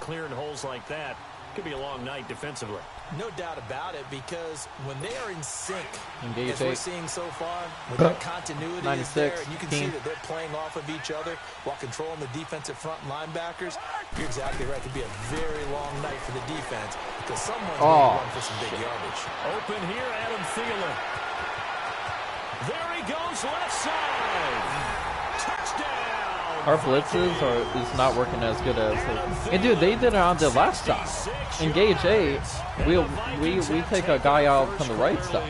clearing holes like that, it could be a long night defensively. No doubt about it, because when they are in sync, Engage as we're seeing so far, with that continuity is there, and you can see that they're playing off of each other while controlling the defensive front linebackers. You're exactly right. It could be a very long night for the defense because someone's going to run for some big yardage. Open here, Adam Thielen. There he goes, left side. Touchdown. Our blitzes is not working as good as. And dude, they did it on the left side. Engage 8. We take a guy out from the right side.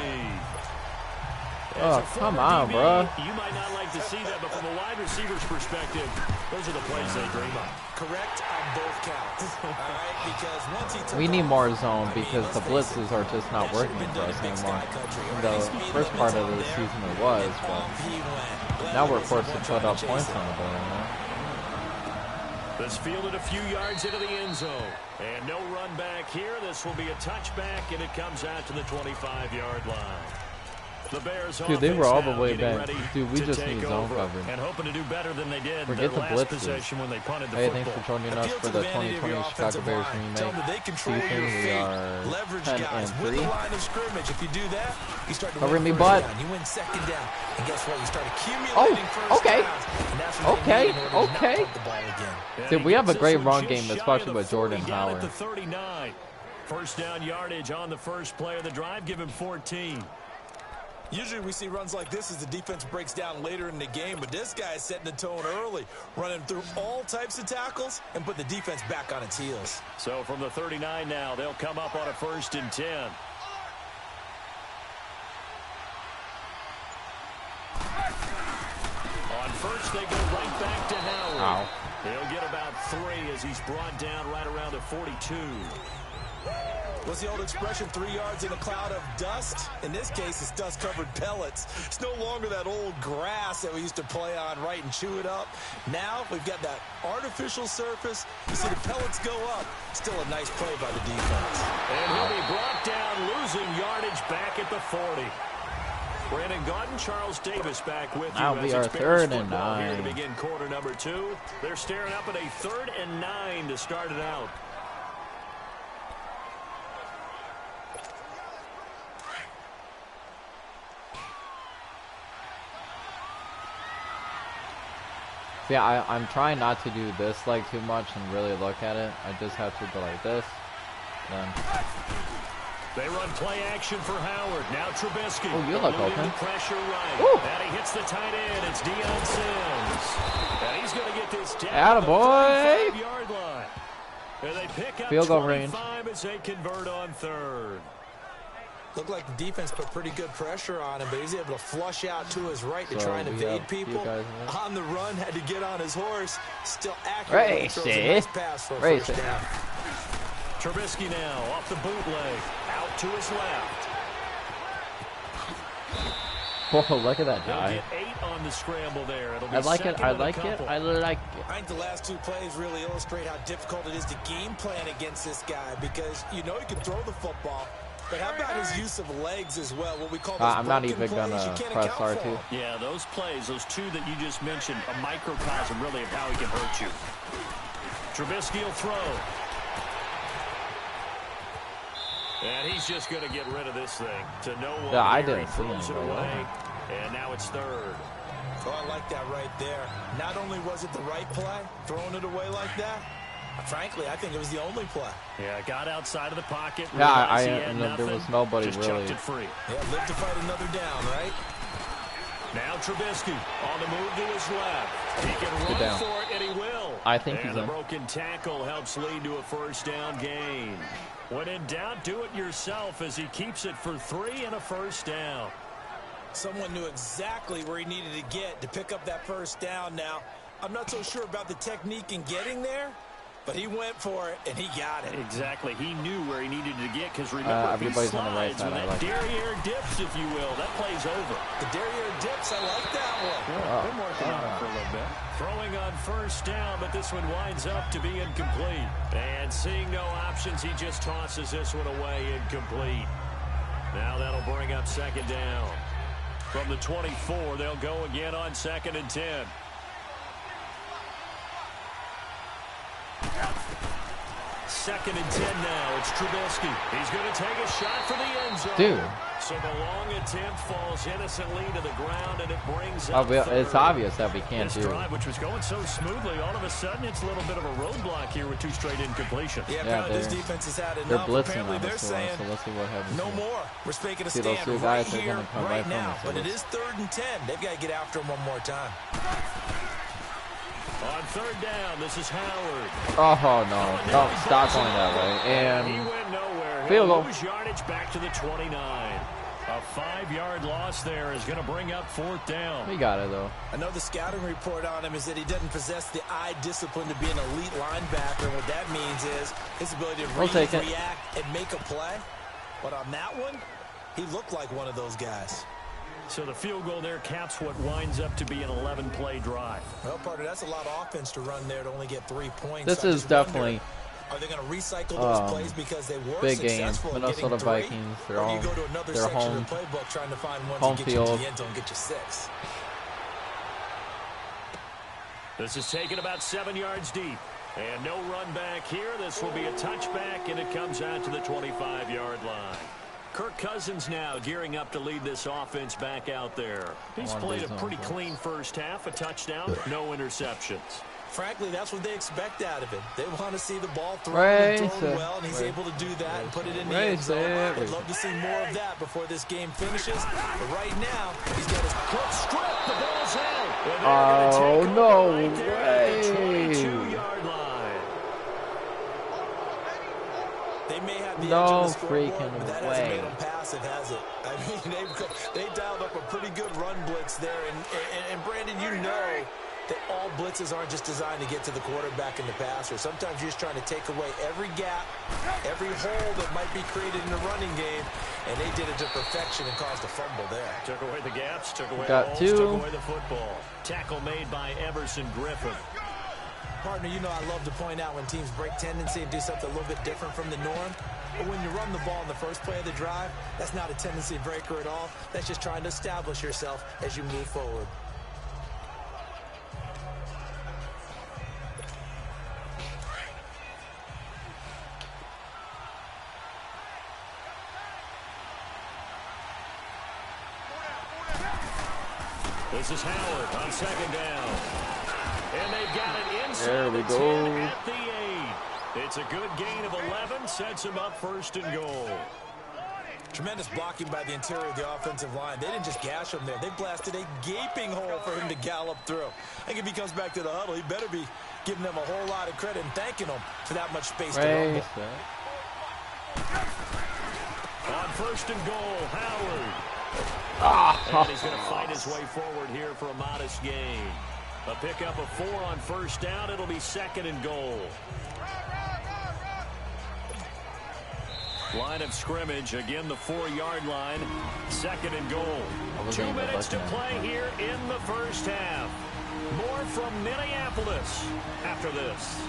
Oh, come on, bro. You might not like to see that, but from a wide receiver's perspective, those are the plays they dream of. Correct on both counts. All right, because once he took We need more zone because the blitzes are just not working for us anymore. In the first part of the season it was, but now we're forced to put up points on the board, you know? This fielded a few yards into the end zone. And no run back here. This will be a touchback, and it comes out to the 25-yard line. The Bears, dude, they were all the way back. Dude, we just need zone coverage. And hoping to do better than they did Forget the last blitzes. possession when they punted the Hey, football. thanks for joining us for the 2020 Chicago Bears remake season. We are 10-3. If you do that, you start to Cover me, butt. You win second down. And guess what? You start accumulating okay. Okay. Dude, we have a great run game, especially with Jordan Howard. First down yardage on the first play of the drive. Give him 14. Usually we see runs like this as the defense breaks down later in the game, but this guy is setting the tone early, running through all types of tackles and put the defense back on its heels. So from the 39 now, they'll come up on a 1st and 10. On first, they go right back to Howard. Ow. They'll get about 3 as he's brought down right around the 42. What's the old expression, 3 yards in a cloud of dust? In this case, it's dust-covered pellets. It's no longer that old grass that we used to play on, right, and chew it up. Now we've got that artificial surface. You see the pellets go up. Still a nice play by the defense. And he'll be brought down, losing yardage back at the 40. Brandon Gaudin, Charles Davis back with you. Now we are 3rd and 9. Here to begin quarter number 2. They're staring up at a 3rd and 9 to start it out. Yeah, I'm trying not to do this like too much and really look at it. I just have to go like this. Then. They run play action for Howard. Now Trubisky. Oh, you look open. Pressure right. Woo. And he hits the tight end. It's Deion Sims. And he's going to get this down. Attaboy. The 35-yard line. And they pick up Field goal range. 25 as they convert on 3rd. Looked like the defense put pretty good pressure on him, but he's able to flush out to his right to try and evade people. On the run, had to get on his horse. Still accurate. Throws a nice pass for a first down. Trubisky now off the bootleg. Out to his left. Oh, look at that guy. Get 8 on the scramble there. It'll be I like it. I like it. I like it. I think the last 2 plays really illustrate how difficult it is to game plan against this guy because you know he can throw the football. But how about his use of legs as well? What we call those I'm not even going to press R2. Yeah, those plays, those 2 that you just mentioned, a microcosm really of how he can hurt you. Trubisky will throw. And he's just going to get rid of this thing to no one. Yeah, I didn't see it away. And now it's 3rd. Oh, I like that right there. Not only was it the right play, throwing it away like that, frankly, I think it was the only play. Yeah, got outside of the pocket. Yeah, there was nobody just really. Chucked it free. Yeah, live to fight another down, right? Now Trubisky on the move to his left. He can run for it, and he will. I think and the broken tackle helps lead to a 1st down gain. When in doubt, do it yourself as he keeps it for 3 and a 1st down. Someone knew exactly where he needed to get to pick up that 1st down now. I'm not so sure about the technique in getting there, but he went for it, and he got it. Exactly. He knew where he needed to get because remember, everybody's on the right side. That like derriere dips, if you will. That play's over. The derriere dips, I like that one. Yeah, been working on it for a little bit. Throwing on 1st down, but this one winds up to be incomplete. And seeing no options, he just tosses this one away incomplete. Now that'll bring up 2nd down. From the 24, they'll go again on 2nd and 10. 2nd and 10 now. It's Trubisky. He's going to take a shot for the end zone. Dude. So the long attempt falls innocently to the ground, and it brings up it's obvious that we can't this drive, which was going so smoothly, all of a sudden it's a little bit of a roadblock here with 2 straight incompletions. Yeah, this defense has had enough. They're blitzing apparently on they're us, saying, so let's see what happens. No more. We're making a those stand two right guys are here, gonna come right right now. from us, But it is 3rd and 10. They've got to get after him one more time. On 3rd down, this is Howard. Oh, no. No, stop going that way. And he went nowhere. Field goal. Lose yardage back to the 29. A 5-yard loss there is going to bring up 4th down. We got it, though. I know the scouting report on him is that he doesn't possess the eye discipline to be an elite linebacker. What that means is his ability to react and make a play. But on that one, he looked like one of those guys. So the field goal there caps what winds up to be an 11-play drive. Well, partner, that's a lot of offense to run there to only get 3 points. This is definitely... Are they going to recycle those plays because they were big game. successful Minnesota in getting 3? Vikings. They're or all. you go to another they're section home. of the playbook trying to find ones Home that get field. you to the end zone, get you 6. This is taken about 7 yards deep. And no run back here. This will be a touchback, and it comes out to the 25-yard line. Kirk Cousins now gearing up to lead this offense back out there. He's played a pretty clean first half, a touchdown, no interceptions. Frankly, that's what they expect out of him. They want to see the ball thrown and thrown well, and he's able to do that and put it in the end zone. I'd love to see more of that before this game finishes. But right now, he's got his foot stripped. The ball's out. Oh, no way. 22-yard line. They may have the edge of the scoreboard, but that hasn't made them passive, has it? I mean, they dialed up a pretty good run blitz there. And Brandon, you know that all blitzes aren't just designed to get to the quarterback and the passer. Sometimes you're just trying to take away every gap, every hole that might be created in the running game, and they did it to perfection and caused a fumble there. Took away the gaps, took away the holes, took away the football. Tackle made by Everson Griffin. Partner, you know I love to point out when teams break tendency and do something a little bit different from the norm. But when you run the ball in the first play of the drive, that's not a tendency breaker at all. That's just trying to establish yourself as you move forward. This is Howard on 2nd down. And they've got it inside there we the go. 10 at the 8. It's a good gain of 11, sets him up 1st and goal. Tremendous blocking by the interior of the offensive line. They didn't just gash him there. They blasted a gaping hole for him to gallop through. I think if he comes back to the huddle, he better be giving them a whole lot of credit and thanking them for that much space to run. On 1st and goal, Howard. And he's going to fight his way forward here for a modest gain. A pickup of 4 on 1st down. It'll be 2nd and goal. Line of scrimmage, again the 4-yard line. 2nd and goal. 2 minutes to play here in the first half. More from Minneapolis after this.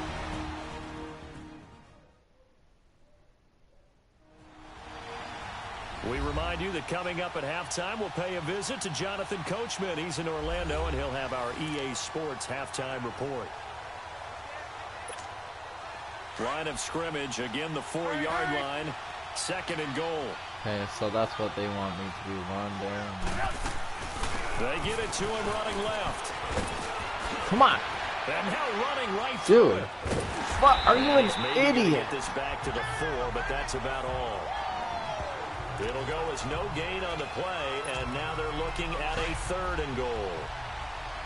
We remind you that coming up at halftime, we'll pay a visit to Jonathan Coachman. He's in Orlando, and he'll have our EA Sports halftime report. Line of scrimmage, again the 4-yard line. 2nd and goal. Okay, so that's what they want me to do, run there. They get it to him running left. Come on. And now running right through it. What? Are you an idiot? Get this back to the 4, but that's about all. It'll go as no gain on the play, and now they're looking at a 3rd and goal.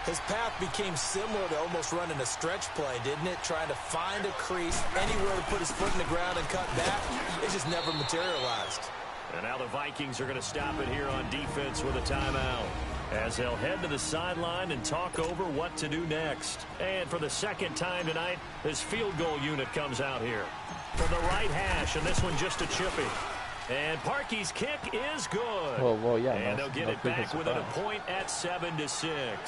His path became similar to almost running a stretch play, didn't it? Trying to find a crease, anywhere to put his foot in the ground and cut back. It just never materialized. And now the Vikings are going to stop it here on defense with a timeout, as they'll head to the sideline and talk over what to do next. And for the 2nd time tonight, this field goal unit comes out here. From the right hash, and this one just a chippy. And Parkey's kick is good. Well, yeah. And they'll get it back within a point at 7-6.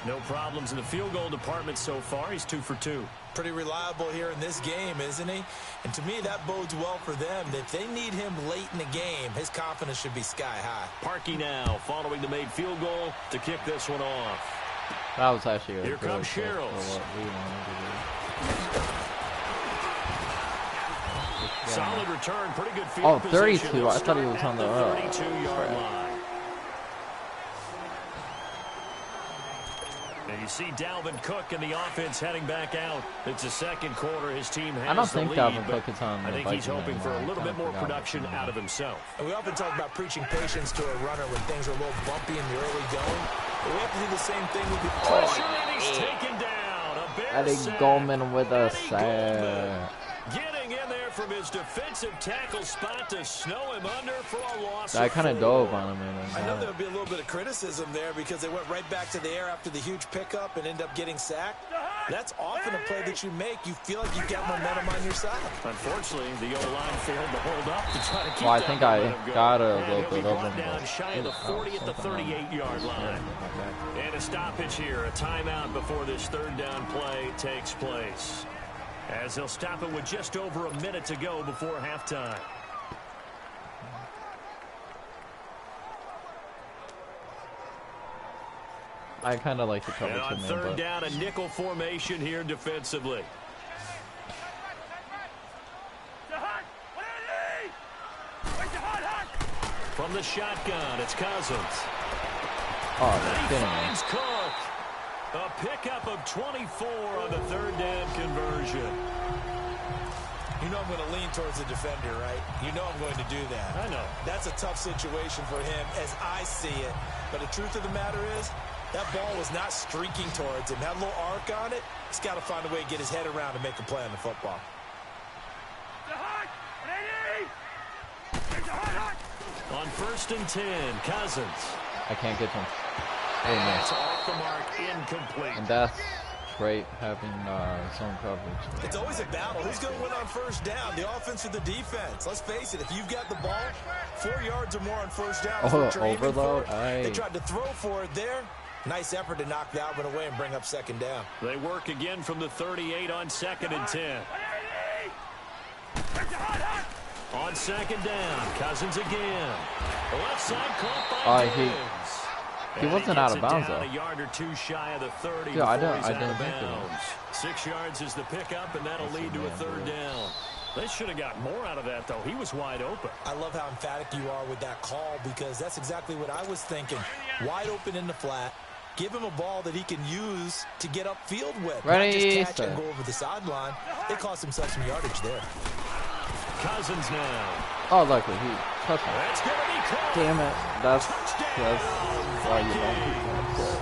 No problems in the field goal department so far. He's 2 for 2. Pretty reliable here in this game, isn't he? And to me, that bodes well for them. If they need him late in the game, his confidence should be sky high. Parkey now following the made field goal to kick this one off. That was actually here comes Sherrills. Solid return, pretty good field Oh, position. 32. I thought he was on the 32-yard line. And you see Dalvin Cook and the offense heading back out. It's the second quarter. His team has I don't think the lead, Dalvin Cook is on the I think he's Vikings hoping for a anymore. little bit more production out of himself. And we often talk about preaching patience to a runner when things are a little bumpy in the early going. But we have to do the same thing with the Pressure, and he's taken down. A Bear Eddie sack. Goldman with a Eddie Goldman sack. getting in there from his defensive tackle spot to snow him under for a loss. I kind of dove on him. I know there would be a little bit of criticism there because they went right back to the air after the huge pickup and end up getting sacked. That's often a play that you make. You feel like you've got momentum on your side. Unfortunately, the O-line failed to hold up to try to keep Well, I that think I momentum going. got a And little he'll be bit of brought him, down but- shy of the 40 at the 38-yard line. And a stoppage here, a timeout before this third down play takes place. As they'll stop it with just over a minute to go before halftime. I kind of like the coverage And on in there, third but down, a nickel formation here defensively. From the shotgun, it's Cousins. oh, And they're he kidding me. finds Cook. A pickup of 24 on the third down conversion. You know I'm going to lean towards the defender, right? You know I'm going to do that. I know. That's a tough situation for him as I see it. But the truth of the matter is, that ball was not streaking towards him. Had a little arc on it. He's got to find a way to get his head around and make a play on the football. On 1st and 10, Cousins. I can't get him. Oh, That's no. off the mark, incomplete. And that's great having zone coverage. It's always a battle. Who's going to win on first down, the offense or the defense? Let's face it, if you've got the ball 4 yards or more on first down, Oh, what you're aiming overload. for. Aye. They tried to throw for it there. Nice effort to knock that one away and bring up second down. They work again from the 38 on 2nd and 10. On 2nd down, Cousins again. The left side caught by Diggs. He wasn't out of bounds, though. A yard or two shy of the 30 Yeah, I before didn't he's out think of it was. bounds. 6 yards is the pickup, and that'll lead to a third down. They should have got more out of that, though. He was wide open. I love how emphatic you are with that call because that's exactly what I was thinking. Wide open in the flat. Give him a ball that he can use to get upfield with. Ready, Not just catch and sir. go over the sideline. They cost himself some yardage there. Cousins now. Oh, luckily he touched me. That's going to be caught. Damn it. That's Touchdown, why you don't Vikings. do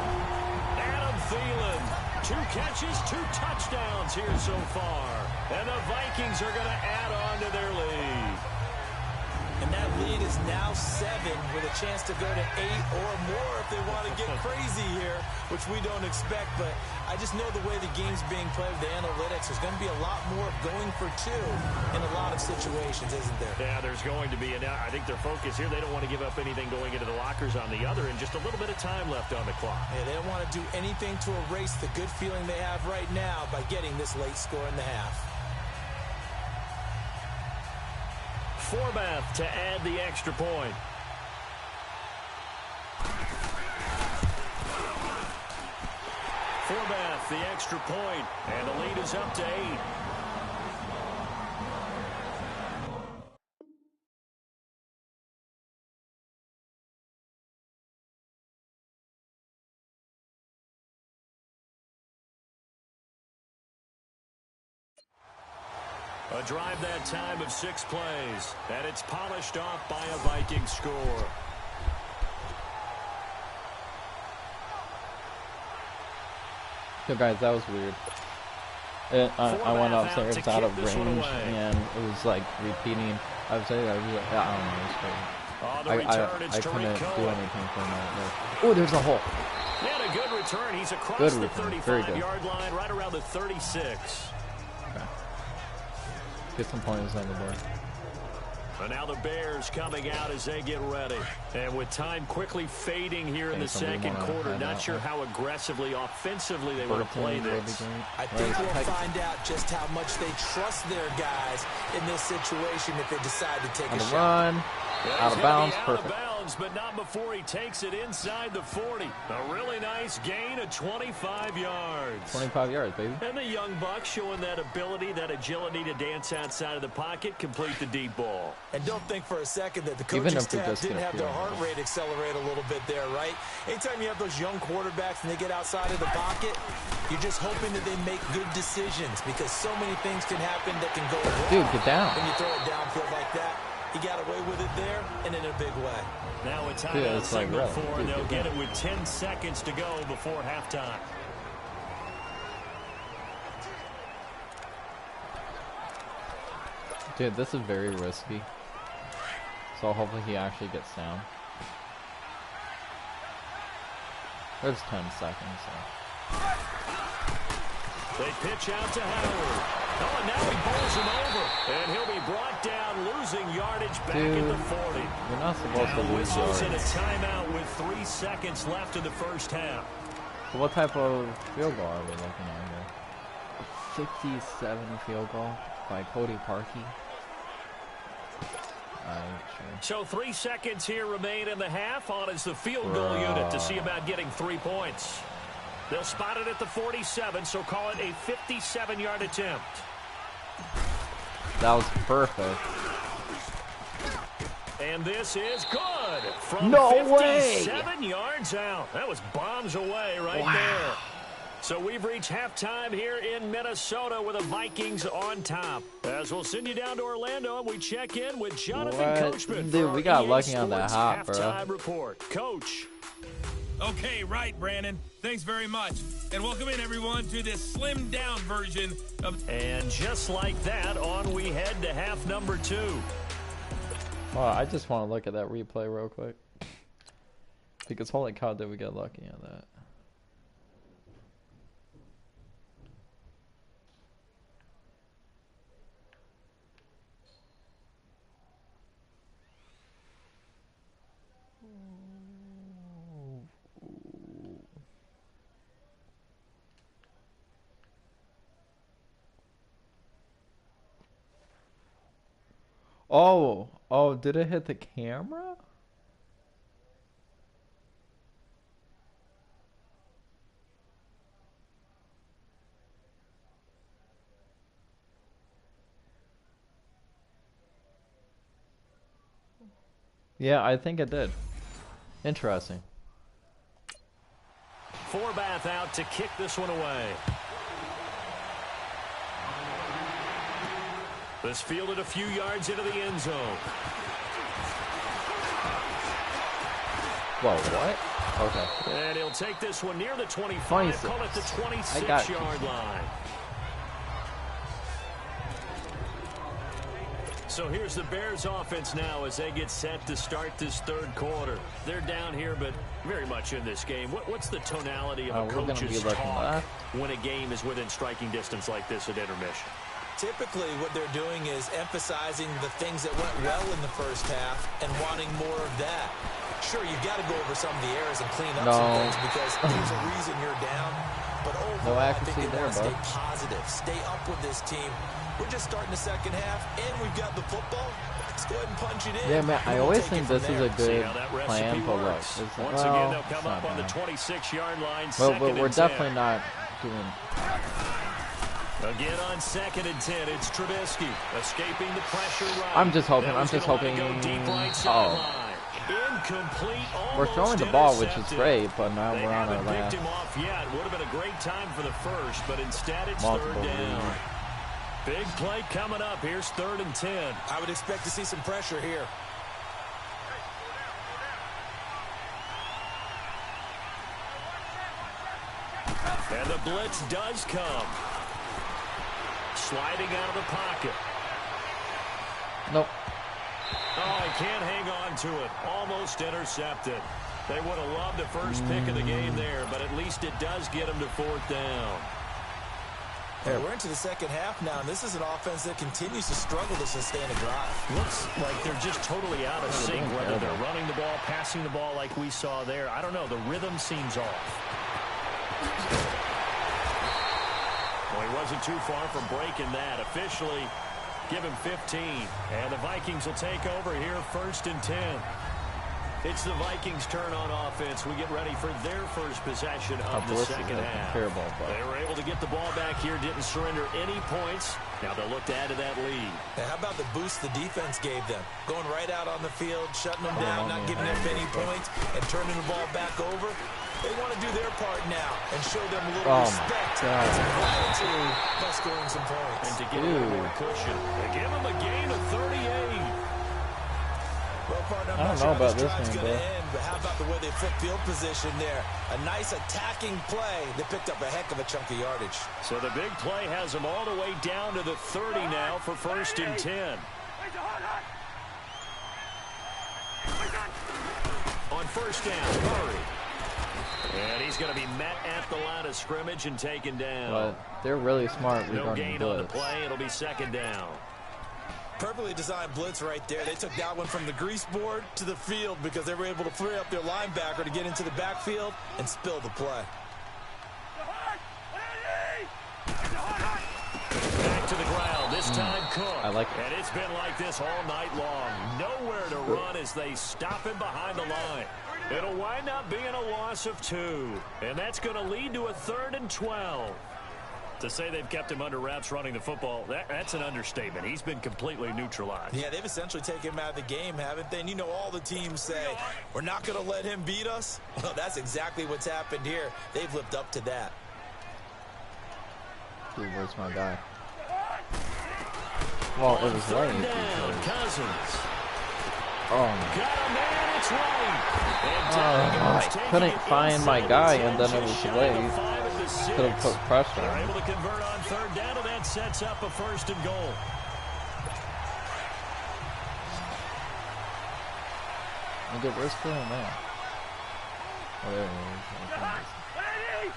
Adam Thielen, 2 catches, 2 touchdowns here so far. And the Vikings are going to add on to their lead. And that lead is now 7 with a chance to go to 8 or more if they want to get crazy here, which we don't expect. But I just know the way the game's being played with the analytics, there's going to be a lot more going for 2 in a lot of situations, isn't there? Yeah, there's going to be. And I think their focus here, they don't want to give up anything going into the lockers on the other, and just a little bit of time left on the clock. Yeah, they don't want to do anything to erase the good feeling they have right now by getting this late score in the half. Forbath to add the extra point. Forbath, the extra point, and the lead is up to 8. A drive that time of 6 plays, and it's polished off by a Viking score. So guys, that was weird. I went upstairs out of range, and it was like repeating. I don't know. It was crazy. On the I return, it's couldn't Tariq do Cohen. anything from that. Oh, there's a hole. He had a good return. He's across Good the return. Very good. 35-yard line, right around the 36. Okay. Get some points on the board. And now the Bears coming out as they get ready. And with time quickly fading here in the second quarter, not sure how aggressively, offensively they want to play this. I think we'll find out just how much they trust their guys in this situation if they decide to take On a the shot. run, out of bounds, perfect. downs, but not before he takes it inside the 40. A really nice gain of 25 yards. 25 yards, baby. And the young buck showing that ability, that agility to dance outside of the pocket, complete the deep ball. And don't think for a second that the coaching staff didn't have their heart rate accelerate a little bit there, right? Anytime you have those young quarterbacks and they get outside of the pocket, you're just hoping that they make good decisions because so many things can happen that can go wrong. Dude, get down. When you throw it downfield like that, he got away with it there and in a big way. Now it's time out signal for, and they'll get it with 10 seconds to go before halftime. Dude, this is very risky. So hopefully he actually gets down. There's 10 seconds. So. They pitch out to Howard. Oh, and now he bowls him over. And he'll be brought down, losing yardage back at the 40. You're not supposed to lose yards. In a timeout with 3 seconds left in the first half. So what type of field goal are we looking at here? 57 field goal by Cody Parkey. So 3 seconds here remain in the half. On is the field goal unit to see about getting 3 points. They'll spot it at the 47, so call it a 57-yard attempt. That was perfect. And this is good. From no 57 yards out. That was bombs away right there. So we've reached halftime here in Minnesota with the Vikings on top. As we'll send you down to Orlando, and we check in with Jonathan Coachman. Dude, we got lucky on that hop, bro. Halftime report. Coach. Okay, right, Brandon. Thanks very much. And welcome in, everyone, to this slimmed-down version of... And just like that, on we head to half number 2. Well, I just want to look at that replay real quick. Because holy cow, did we get lucky on that. Oh, did it hit the camera? Yeah, I think it did. Interesting. Forbath out to kick this one away. This fielded a few yards into the end zone. Whoa, what? Okay. And he'll take this one near the 25. 26. Call it the 26-yard line. So here's the Bears offense now as they get set to start this third quarter. They're down here, but very much in this game. What's the tonality of a coach's talk when a game is within striking distance like this at intermission? Typically, what they're doing is emphasizing the things that went well in the first half and wanting more of that. Sure, you've got to go over some of the errors and clean up some things because there's a reason you're down. But overall, I think they want to stay positive, stay up with this team. We're just starting the second half, and we've got the football. Let's go ahead and punch it in. Yeah, man, I always think this is a good plan, but look. Once again, they'll come up on the 26-yard line. Well, but we're definitely not doing... Again on 2nd and 10, it's Trubisky escaping the pressure right. I'm just hoping. Incomplete. We're throwing the ball, which is great, but now we're on our last. Him off yet. Would have been a great time for the first, but instead it's third down. Big play coming up. Here's 3rd and 10. I would expect to see some pressure here. And the blitz does come. Sliding out of the pocket. Nope. Oh, he can't hang on to it. Almost intercepted. They would have loved the first pick of the game there, but at least it does get them to 4th down. Hey, we're into the second half now, and this is an offense that continues to struggle to sustain a drive. Looks like they're just totally out of sync, whether they're running the ball, passing the ball like we saw there. I don't know. The rhythm seems off. Well, he wasn't too far from breaking that. Officially, give him 15. And the Vikings will take over here 1st and 10. It's the Vikings' turn on offense. We get ready for their first possession of the Bliss second half. Terrible, but They were able to get the ball back here, didn't surrender any points. Now they'll look to add to that lead. Now, how about the boost the defense gave them? Going right out on the field, shutting them down, not giving them any points, and turning the ball back over. They want to do their part now and show them a little respect and some gratitude by scoring some points. And to get a little more cushion, they give them a gain of 38. Well, partner, I don't know about this one, bro. But how about the way they flip field position there? A nice attacking play. They picked up a heck of a chunk of yardage. So the big play has them all the way down to the 30 now for 1st and 10. On 1st down, Murray. And he's going to be met at the line of scrimmage and taken down. But they're really smart No regarding gain blitz. on the play. It'll be 2nd down. Perfectly designed blitz right there. They took that one from the grease board to the field because they were able to free up their linebacker to get into the backfield and spill the play. Back to the ground. This time Cook. I like it. And it's been like this all night long. Nowhere to run as they stop him behind the line. It'll wind up being a loss of 2. And that's going to lead to a 3rd and 12. To say they've kept him under wraps running the football, that's an understatement. He's been completely neutralized. Yeah, they've essentially taken him out of the game, haven't they? And you know all the teams say, we're not going to let him beat us. Well, that's exactly what's happened here. They've lived up to that. Dude, where's my guy? Well, it was Third late. down, Cousins. Oh, Got a man, it's right. And I couldn't find my guy, and then it was late. Could have put pressure They're on him. able to convert on 3rd down, and that sets up a 1st and goal. Nigga, where's going there? Oh, there he is.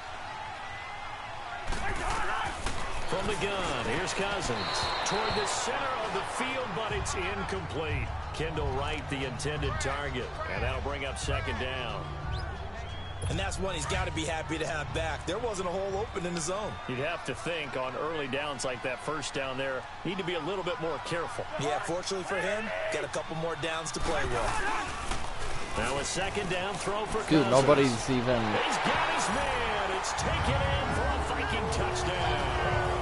From the gun, here's Cousins. Toward the center of the field, but it's incomplete. Kendall Wright, the intended target. And that'll bring up 2nd down. And that's one he's got to be happy to have back. There wasn't a hole open in the zone. You'd have to think on early downs like that 1st down there, need to be a little bit more careful. Yeah, fortunately for him, got a couple more downs to play with. Now a 2nd down throw for Dude, Cousins. nobody's even... He's got his man. It's taken in for a Viking touchdown.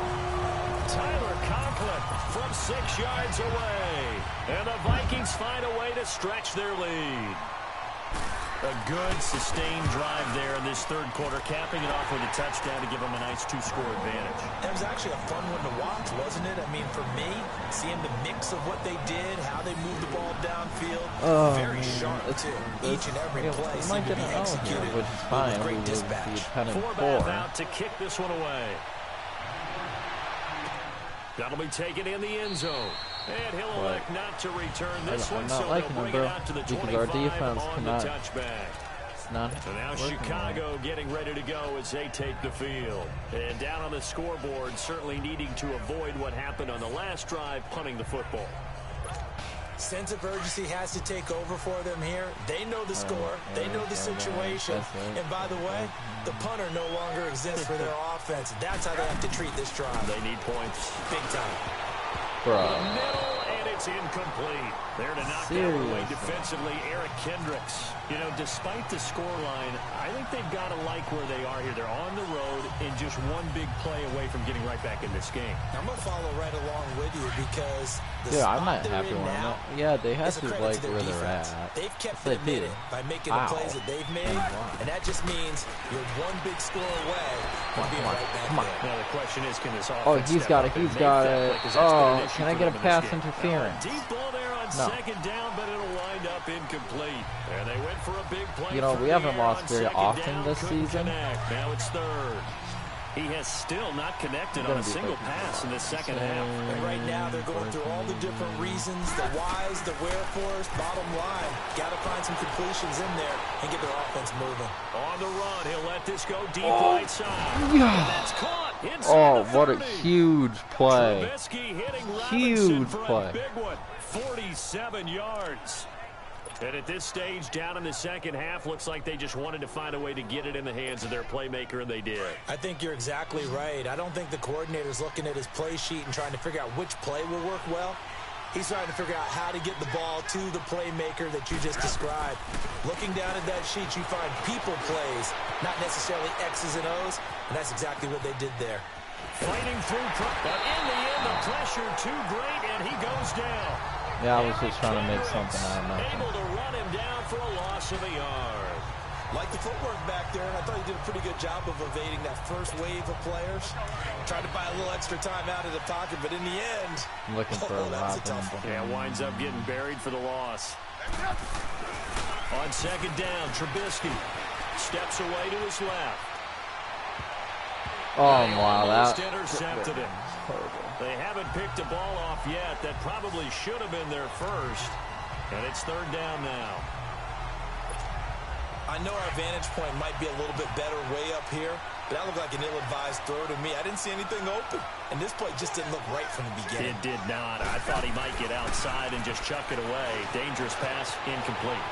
Tyler Conklin from 6 yards away. And the Vikings find a way to stretch their lead. A good, sustained drive there in this 3rd quarter, capping it off with a touchdown to give them a nice 2-score advantage. That was actually a fun one to watch, wasn't it? I mean, for me, seeing the mix of what they did, how they moved the ball downfield, very sharp, too. Each and every play seemed to be executed which is fine. with great dispatch. Forbath out to kick this one away. That'll be taken in the end zone. And he'll elect not to return this one, so they'll bring it out to the 25 on the touchback. So now Chicago getting ready to go as they take the field. And down on the scoreboard, certainly needing to avoid what happened on the last drive, punting the football. Sense of urgency has to take over for them here. They know the score. They know the situation. And by the way, the punter no longer exists for their offense. That's how they have to treat this drive. They need points. Big time. The middle, and it's incomplete. There to knock that one away defensively, Eric Kendricks. You know, despite the scoreline, I think they've got to like where they are here. They're on the road and just one big play away from getting right back in this game. I'm going to follow right along with you because the yeah, I'm spot not they're happy in with now them. Yeah, they have is a to credit like to their where they're defense. at. They've kept They it in it by making the plays that they've made, and that just means you're one big score away from being right back there. Now the question is, can this offense Oh, he's got it. He's got it. Oh, can I get a pass interference? Deep ball there on 2nd down, but it'll wind up incomplete. And they went for a big play. You know, we haven't lost very often this season. Now it's 3rd. He has still not connected on a single pass in the 2nd half. And right now they're going through all the different reasons, the whys, the wherefores. Bottom line, got to find some completions in there and get their offense moving. On the run, he'll let this go deep right side. Yeah. That's caught. Oh, what a huge play. Trubisky hitting Huge for play. A big one. 47 yards. And at this stage, down in the 2nd half, looks like they just wanted to find a way to get it in the hands of their playmaker, and they did. I think you're exactly right. I don't think the coordinator's looking at his play sheet and trying to figure out which play will work well. He's trying to figure out how to get the ball to the playmaker that you just described. Looking down at that sheet, you find people plays, not necessarily X's and O's, and that's exactly what they did there. Fighting through, but in the end, the pressure too great, and he goes down. Yeah, I was just trying to make something out of nothing. Able to run him down for a loss of a yard. Like the footwork back there, and I thought he did a pretty good job of evading that first wave of players. Tried to buy a little extra time out of the pocket, but in the end, I'm looking for a that was lot. a tough one. Yeah, winds up getting buried for the loss. On second down, Trubisky steps away to his left. Oh, wow, Almost that intercepted him. horrible. They haven't picked a ball off yet. That probably should have been their first. And it's third down now. I know our vantage point might be a little bit better way up here, but that looked like an ill-advised throw to me. I didn't see anything open, and this play just didn't look right from the beginning. It did not. I thought he might get outside and just chuck it away. Dangerous pass, incomplete.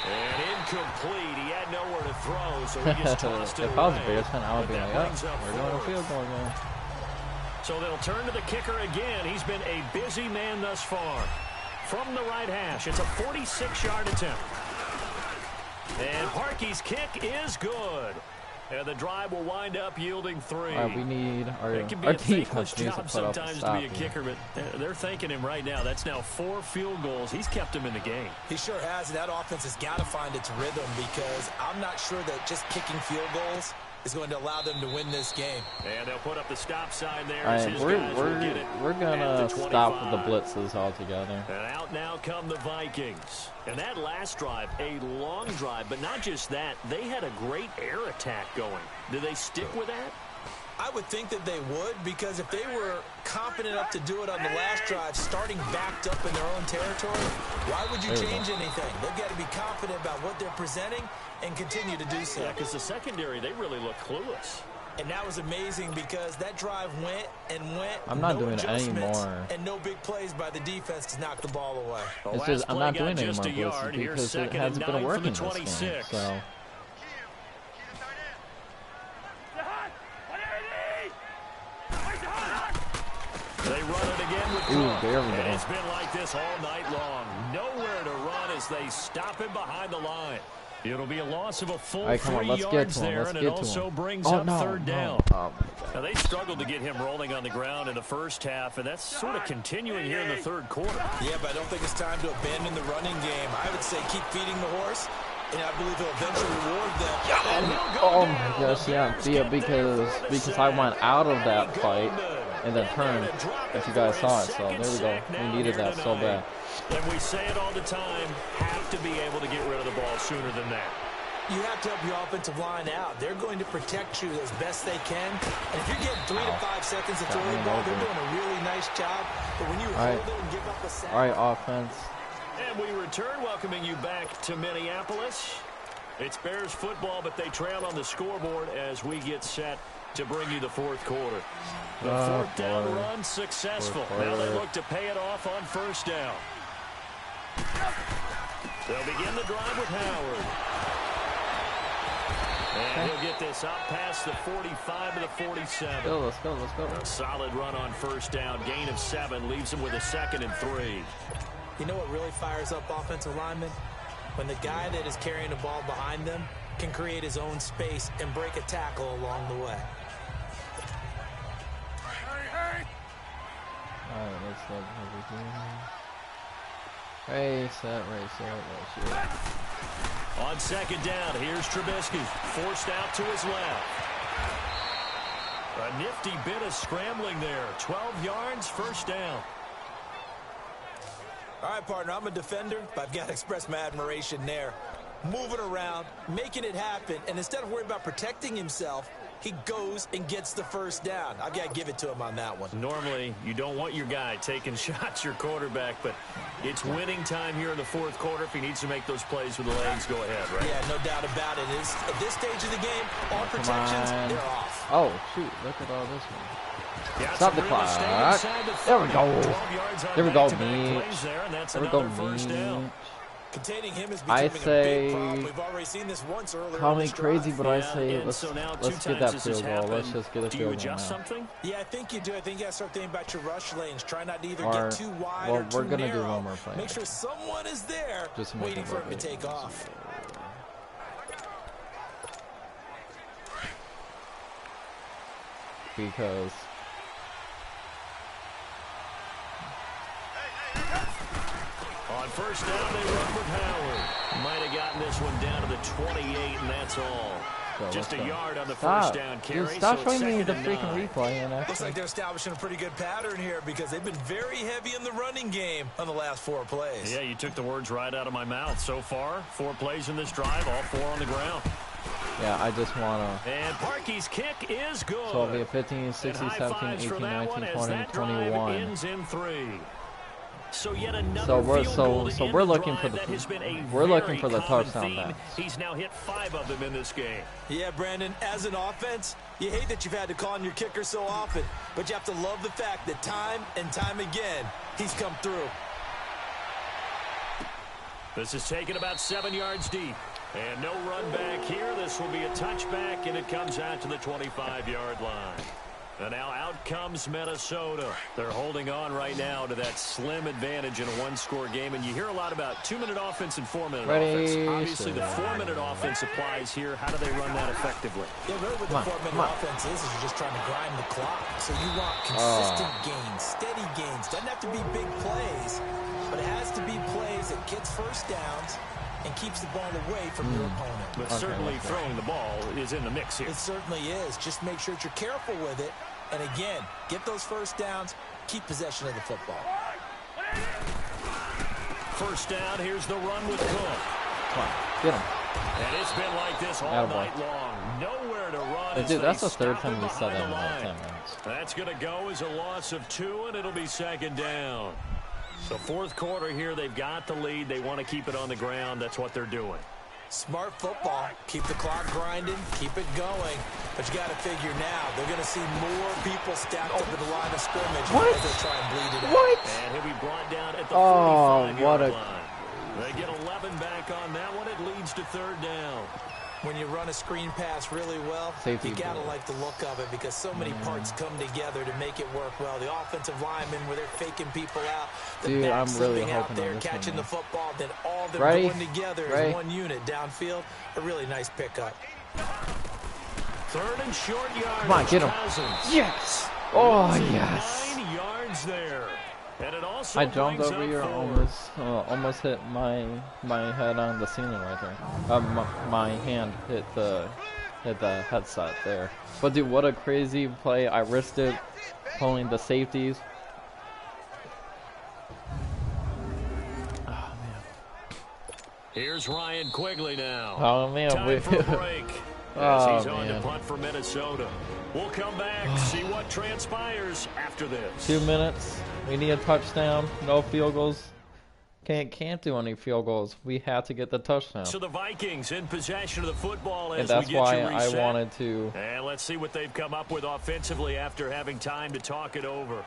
And incomplete. He had nowhere to throw, so he just tossed it away. If I was a Bears fan, I would be But like, that brings oh, up we're going to fourth. field goal again. So they'll turn to the kicker again. He's been a busy man thus far. From the right hash, it's a 46-yard attempt. And Harkey's kick is good. And the drive will wind up yielding 3. All right, we need It can be our a thankless defense needs to job put up a sometimes to stop be a here. kicker, but they're thanking him right now. That's now 4 field goals. He's kept him in the game. He sure has, and that offense has got to find its rhythm because I'm not sure that just kicking field goals is going to allow them to win this game. And they'll put up the stop sign there. All As right, his guys will get it we're at gonna the stop with the 25. blitzes altogether. And out now come the Vikings. And that last drive, a long drive, but not just that. They had a great air attack going. Do they stick with that? I would think that they would, because if they were confident enough to do it on the last drive, starting backed up in their own territory, why would you change anything? They've got to be confident about what they're presenting and continue to do so. Yeah, because the secondary, they really look clueless. And that was amazing because that drive went and went. I'm not no doing it adjustments, anymore. And no big plays by the defense to knock the ball away. The It's last just I'm play not got doing any just more a yard. blitzes Here's because it second and hasn't 9 been from working the this game. 26. So They run it again with Ooh, Cook. there we go. And it's been like this all night long. Nowhere to run as they stop him behind the line. It'll be a loss of a full all right, come on, 3 let's get yards to him. there, Let's and it get to also him. brings Oh up no, third down. no. Oh my God. Now, they struggled to get him rolling on the ground in the first half, and that's sort of continuing here in the third quarter. Yeah, but I don't think it's time to abandon the running game. I would say keep feeding the horse, and I believe he'll eventually reward them. And he'll go Oh down. my gosh, yeah, Bears yeah, get there because from the I sack. went out of that Tony fight Golden. and then turned. If you guys saw it, so there we go. We needed that so bad. And we say it all the time, have to be able to get rid of the ball sooner than that. You have to help your offensive line out. They're going to protect you as best they can. And if you're getting 3 to 5 seconds to throw the ball, they're doing a really nice job. But when you hold it and give up a sack. All right, offense. And we return, welcoming you back to Minneapolis. It's Bears football, but they trail on the scoreboard as we get set to bring you the fourth quarter. The fourth down run successful. Now they look to pay it off on first down. They'll begin the drive with Howard. And he'll get this up past the 45 to the 47. Let's go. A solid run on first down. Gain of 7 leaves him with a 2nd and 3. You know what really fires up offensive linemen? When the guy that is carrying the ball behind them can create his own space and break a tackle along the way. All right, let's let everything. Race it. On second down, here's Trubisky. Forced out to his left. A nifty bit of scrambling there. 12 yards, first down. All right, partner, I'm a defender, but I've got to express my admiration there. Moving around, making it happen, and instead of worrying about protecting himself, he goes and gets the first down. I've got to give it to him on that one. Normally, you don't want your guy taking shots, your quarterback, but it's winning time here in the fourth quarter. If he needs to make those plays with the legs, go ahead, right? Yeah, no doubt about it. At this stage of the game, all protections, they're off. Oh, shoot. Look at all this one. Got Stop some the real clock. estate inside the There we 30. go. 12 yards on There we go, back-to-back Mitch. plays there, and that's There we go, another first down. Containing him is I becoming a say, big problem. We've already seen this once earlier. call me crazy, but I say and let's so now get two that times this field has goal. Let's happened. just get a Do you field goal adjust now. something? Yeah, I think you do. I think you got to start thinking about your rush lanes. Try not to either Or- get too wide well, or too we're gonna do narrow. one more play. Make sure someone is there Just to make waiting it for look him to good. take off. Because On first down, they run with Howard. Might have gotten this one down to the 28, and that's all. So Just a let's go. yard on the Stop. first down carry. Dude, stop so it's showing me the second and freaking 9. replay and Looks actually. like they're establishing a pretty good pattern here because they've been very heavy in the running game on the last 4 plays. Yeah, you took the words right out of my mouth. So far, 4 plays in this drive, all 4 on the ground. Yeah, I just wanna. And Parkey's kick is good. So it'll be a 15, And 16, high 17, fives 18, for that 19, one as 20, that drive 21. ends in 3. So yet another So we're field goal to so end we're the looking drive. for the That has been a we're looking very for the common touchdown theme. pass. He's now hit 5 of them in this game. Yeah, Brandon, as an offense, you hate that you've had to call on your kicker so often, but you have to love the fact that time and time again, he's come through. This is taken about 7 yards deep. And no run back here. This will be a touchback, and it comes out to the 25-yard line. And now out comes Minnesota. They're holding on right now to that slim advantage in a 1-score game. And you hear a lot about 2-minute offense and 4-minute offense. Obviously, the 4-minute offense applies here. How do they run that effectively? Yeah, really what the 4-minute offense is you're just trying to grind the clock. So you want consistent gains, steady gains. Doesn't have to be big plays, but it has to be plays that gets first downs and keeps the ball away from your opponent. But certainly throwing the ball is in the mix here. It certainly is. Just make sure that you're careful with it. And again, get those first downs, keep possession of the football. First down, here's the run with Cook. Come on, get him. And it's been like this all Attaboy. night long. Nowhere to run. as Dude, that's they the third stop time him we said behind that in the like line. 10 minutes. That's going to go as a loss of 2, and it'll be second down. So 4th quarter here, they've got the lead. They want to keep it on the ground. That's what they're doing. Smart football. Keep the clock grinding. Keep it going. But you got to figure now, they're going to see more people stacked up at the line of scrimmage as they try and bleed it out. What? And he'll be brought down at the Oh, 45-yard what a- line. They get 11 back on that one. It leads to 3rd down. When you run a screen pass really well, Safety you got to ball. like the look of it because so many parts come together to make it work well. The offensive linemen where they're faking people out. The Dude, back I'm really slipping out hoping there, on this catching one, the man. football, then all them Ready? going together Ready? as one unit downfield. A really nice pickup. 3rd and short yard. Come on, get him. Cousins. Yes. Oh, Losing yes. 9 yards there. And it also I jumped brings over up here, 4th. almost hit my head on the ceiling right there. My hand hit the headset there. But dude, what a crazy play! I risked it, pulling the safeties. Oh man. Here's Ryan Quigley now. Oh man, Time for a break. As Oh, he's on to man. punt for Minnesota. We'll come back, see what transpires after this. 2 minutes. We need a touchdown. No field goals. Can't do any field goals. We have to get the touchdown. So the Vikings in possession of the football as And that's we get why you I reset. wanted to. And let's see what they've come up with offensively after having time to talk it over.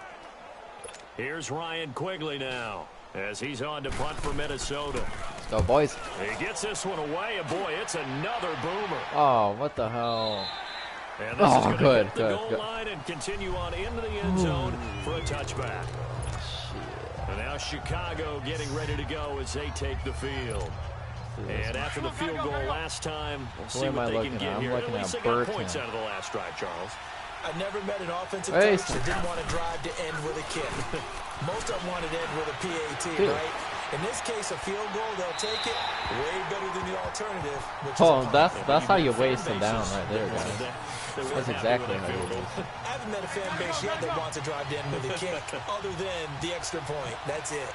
Here's Ryan Quigley now as he's on to punt for Minnesota. Let's go, boys. He gets this one away, and boy, it's another boomer. Oh, what the hell? And this is Oh, going to good, hit the good, goal good. line and continue on into the end zone for a touchback. And now Chicago getting ready to go as they take the field. And after the field goal last time, we'll see am what I they can looking get at? I'm here. looking At least at they got Burton. points out of the last drive, Charles. I've never met an offensive Hey, coach that didn't want to drive to end with a kick. Most of them wanted to end with a PAT, Dude. right? In this case, a field goal, they'll take it way better than the alternative, which Oh, is a punt. that's how you Fan waste them down bases, right there, they wanted guys. that. They were That's happy exactly with that how you field goal. waste it. I haven't met a fan base yet that wants to drive to end with a kick, other than the extra point. That's it.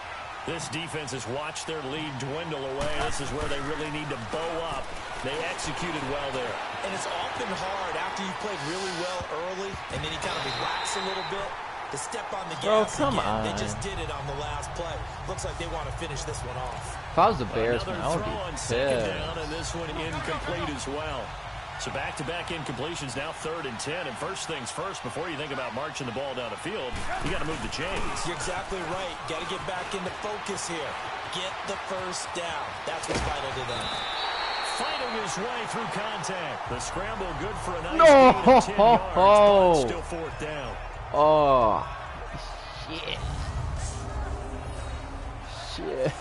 This defense has watched their lead dwindle away. This is where they really need to bow up. They executed well there. And it's often hard after you've played really well early, and then you kind of relax a little bit, to step on the Bro, gas come again. They on. just did it on the last play. Looks like they want to finish this one off. If I was the Bears, Another man, I would throw be on second pissed. down, and this one incomplete as well. So back-to-back incompletions, now 3rd and 10. And first things first, before you think about marching the ball down the field, you got to move the chains. You're exactly right. Got to get back into focus here. Get the first down. That's what's vital to them. Fighting his way through contact. The scramble good for a nice No! gain of 10 yards, but still 4th down. Oh, shit. Shit.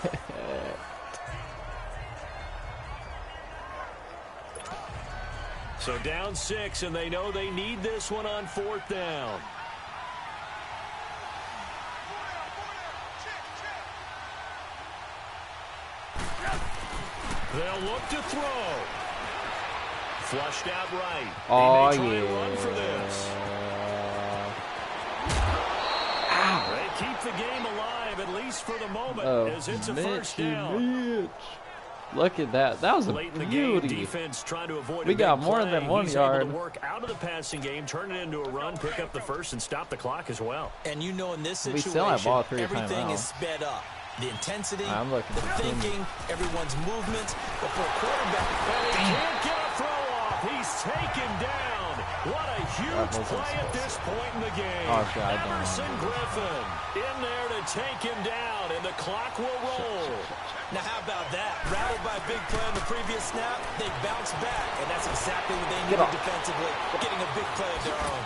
So down 6, and they know they need this one on 4th down. They'll look to throw. Flushed out right. Oh, they may try yeah. and run for this. Ow. They keep the game alive, at least for the moment, as it's a first down. Look at that. That was a Late in the game, beauty. defense trying to avoid We a got big more play. than 1 He's yard. able to work out of the passing game, turn it into a run, pick up the first, and stop the clock as well. And you know in this We situation, still have all 3 everything timeouts. is sped up. The intensity, I'm looking the for Tim. thinking, everyone's movement. But for a quarterback, And he can't get a throw off. He's taken down. What a huge play at this point in the game. Oh, God, Emerson Griffin in there to take him down, and the clock will roll. now how about that? Rattled by a big play on the previous snap, they bounce back, and that's exactly what they needed defensively, getting a big play of their own.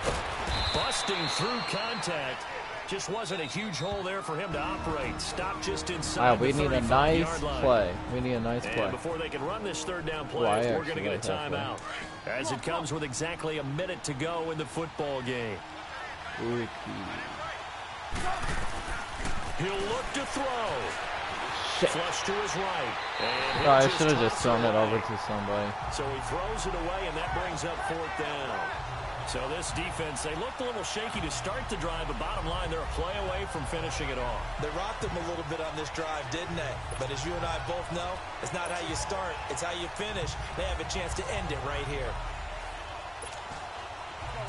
Busting through contact. Just wasn't a huge hole there for him to operate. Stop just inside We the need a 35-yard nice line. play. We need a nice play. And before they can run this 3rd down play, Well, I we're going to actually get a like that timeout. As it comes with exactly a minute to go in the football game. He'll look to throw. Shit. Flush to his right. And he'll I should have just toss thrown it over away. to somebody. So he throws it away, and that brings up 4th down. So this defense, they looked a little shaky to start the drive, but bottom line, they're a play away from finishing it off. They rocked them a little bit on this drive, didn't they? But as you and I both know, it's not how you start, it's how you finish. They have a chance to end it right here.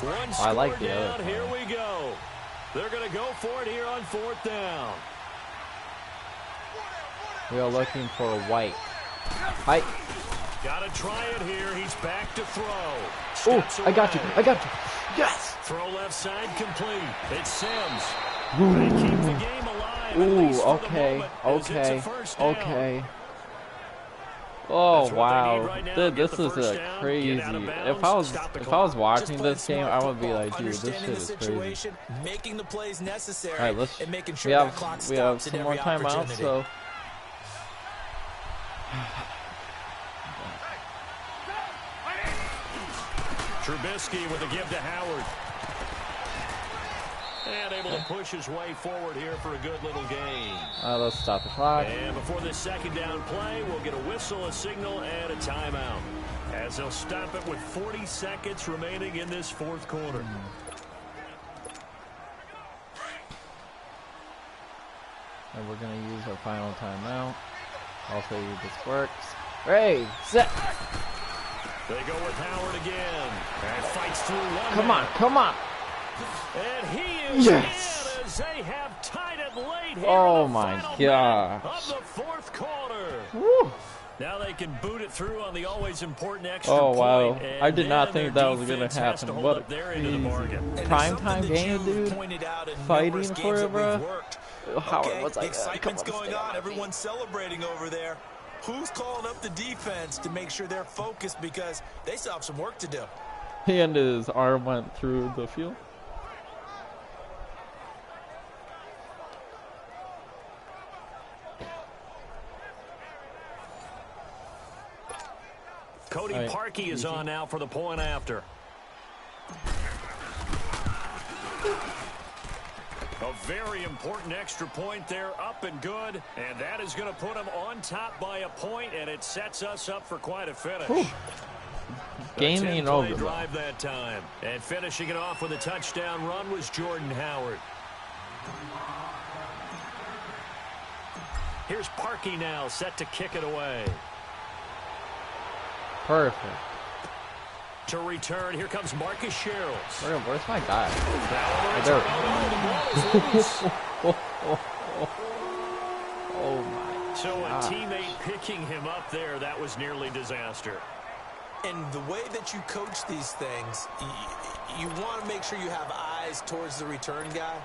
One score I like the down, other here play. we go. They're going to go for it here on 4th down. We are looking for a white. Hi. Got to try it here. He's back to throw. Oh, Steps I got you. away. I got you. Yes. Throw left side complete. It's Sims. They keep the game alive. At Ooh, least for okay. the moment, as it's Okay. a first down. Okay. Oh That's what they need wow, right now. dude, Get this the is first a down, crazy. get out of bounds, If I was stop the if I clock. was watching Just this playing game, I smart would be like, football, dude, this understanding shit the is crazy. situation, making the plays necessary, All right, let's. and making sure We that clock have stops at some more every timeouts, opportunity. so. Trubisky with a give to Howard. And able to push his way forward here for a good little gain. Let's stop the clock. And before this 2nd down play, we'll get a whistle, a signal, and a timeout. As they'll stop it with 40 seconds remaining in this 4th quarter. And we're gonna use our final timeout. I'll show you this works. Ready, set. They go with Howard again. And fights through one. Come on, man. come on. And he is Yes. in as they have tied it late here Oh in the my final gosh. minute of the 4th quarter. Woo. Now they can boot it through on the always important extra Oh wow, point, and I did not then think their that was gonna defense has to happen. hold What up a their end of the bargain. And it's prime something time that game, you dude. pointed out in Fighting numerous for games it, that we've bro. worked. Howard Okay, was like, the come excitement's on, going stay on. on Everyone's celebrating over there. Who's calling up the defense to make sure they're focused because they still have some work to do? And his arm went through the field. Cody All right, Parkey is easy. on now for the point after. A very important extra point there, up and good, and that is going to put them on top by a point, and it sets us up for quite a finish. Whew. Game A ain't 10-play over, though. drive that time, and finishing it off with a touchdown run was Jordan Howard. Here's Parkey now, set to kick it away. Perfect. To return, here comes Marcus Sherrills. Where's my guy? Now, There. the ball is loose. Oh my. So a gosh. teammate picking him up there, that was nearly disaster. And the way that you coach these things, you want to make sure you have eyes towards the return guy,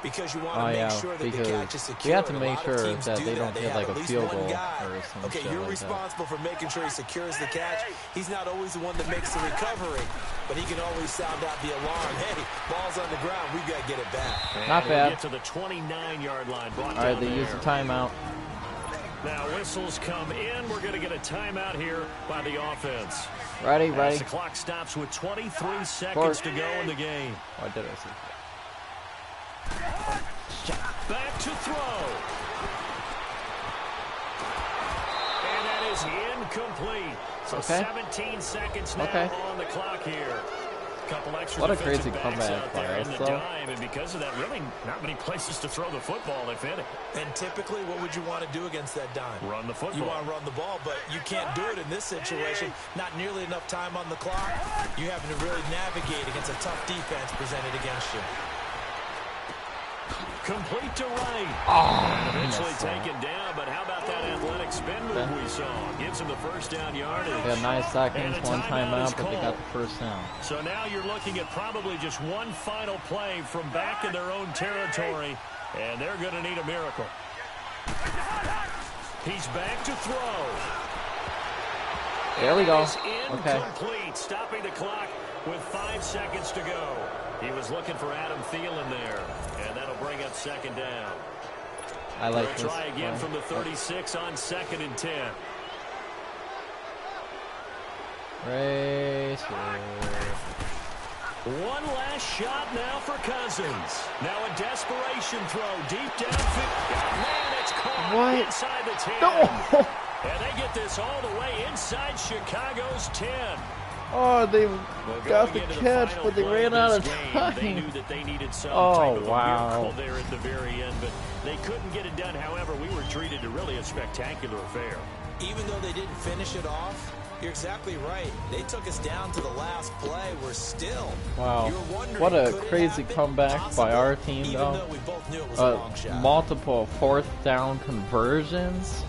because you want to make sure that the catch is secure. You have to make sure that they don't get like a field goal or something. Okay, you're responsible for making sure he secures the catch. He's not always the one that makes the recovery, but he can always sound out the alarm. Hey, ball's on the ground. We got to get it back. Not bad. Get to the 29-yard line. All right, they use the timeout. Now whistles come in. We're going to get a timeout here by the offense. Ready. As the clock stops with 23 seconds to go in the game. Why did I see? Back to throw. And that is incomplete. So 17 seconds now on the clock here. Couple extra. What a crazy comeback by us, though. And because of that, really not many places to throw the football, if any. And typically, what would you want to do against that dime? Run the football. You want to run the ball, but you can't do it in this situation. Not nearly enough time on the clock. You're having to really navigate against a tough defense presented against you. Complete to right. Eventually taken down, but how about that athletic spin move we saw? Gives him the first down yardage. They had 9 seconds, one timeout, but they got the first down. So now you're looking at probably just one final play from back in their own territory, and they're going to need a miracle. He's back to throw. There we go. Incomplete, stopping the clock with 5 seconds to go. He was looking for Adam Thielen there, and that'll bring up second down. I like They'll this. Try again from the 36 on 2nd and 10. Race. One last shot now for Cousins. Now a desperation throw deep downfield. Man, it's caught inside the 10. No. And they get this all the way inside Chicago's 10. Oh, they got the catch, but they ran out of time. They knew that they needed some type of miracle there at the very end, but they couldn't get it done. However, we were treated to really a spectacular affair. Even though they didn't finish it off, you're exactly right. They took us down to the last play. We're still. Wow. What a crazy comeback by our team, though. Even though we both knew it was a long shot. Multiple 4th down conversions.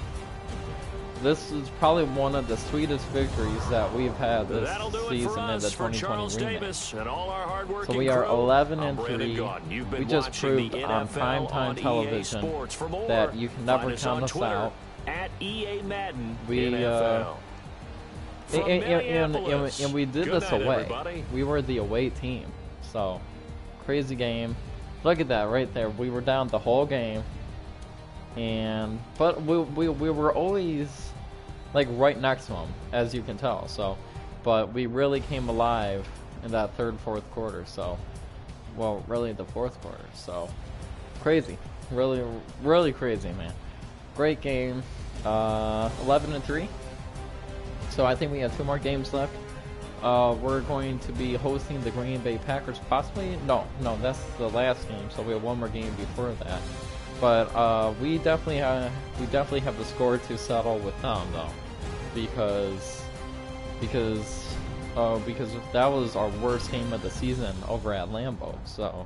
This is probably one of the sweetest victories that we've had this season in the 2020 remake. So we are 11-3. We just proved on primetime television that you can never count us out. At EA Madden we and we did this away. We were the away team. So crazy game. Look at that right there. We were down the whole game. But we were always like right next to them, as you can tell. So, but we really came alive in that 3rd, 4th quarter. So, well, really the 4th quarter. So, crazy, really crazy, man. Great game. 11-3. So I think we have 2 more games left. We're going to be hosting the Green Bay Packers, possibly. No, that's the last game. So we have 1 more game before that. But we definitely have the score to settle with them, though, because that was our worst game of the season over at Lambeau. So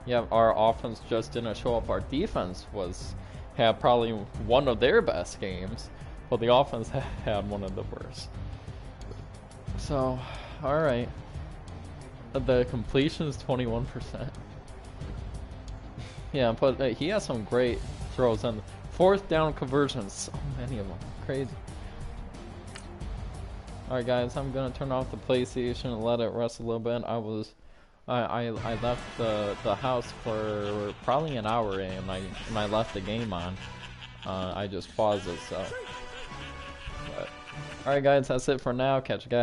yeah, our offense just didn't show up. Our defense had probably one of their best games, but the offense had one of the worst. So, all right, the completion is 21%. Yeah, but he has some great throws on 4th down conversions. So many of them. Crazy. Alright guys, I'm gonna turn off the PlayStation and let it rest a little bit. I left the house for probably an hour and I left the game on. I just paused it, so. Alright guys, that's it for now. Catch you guys.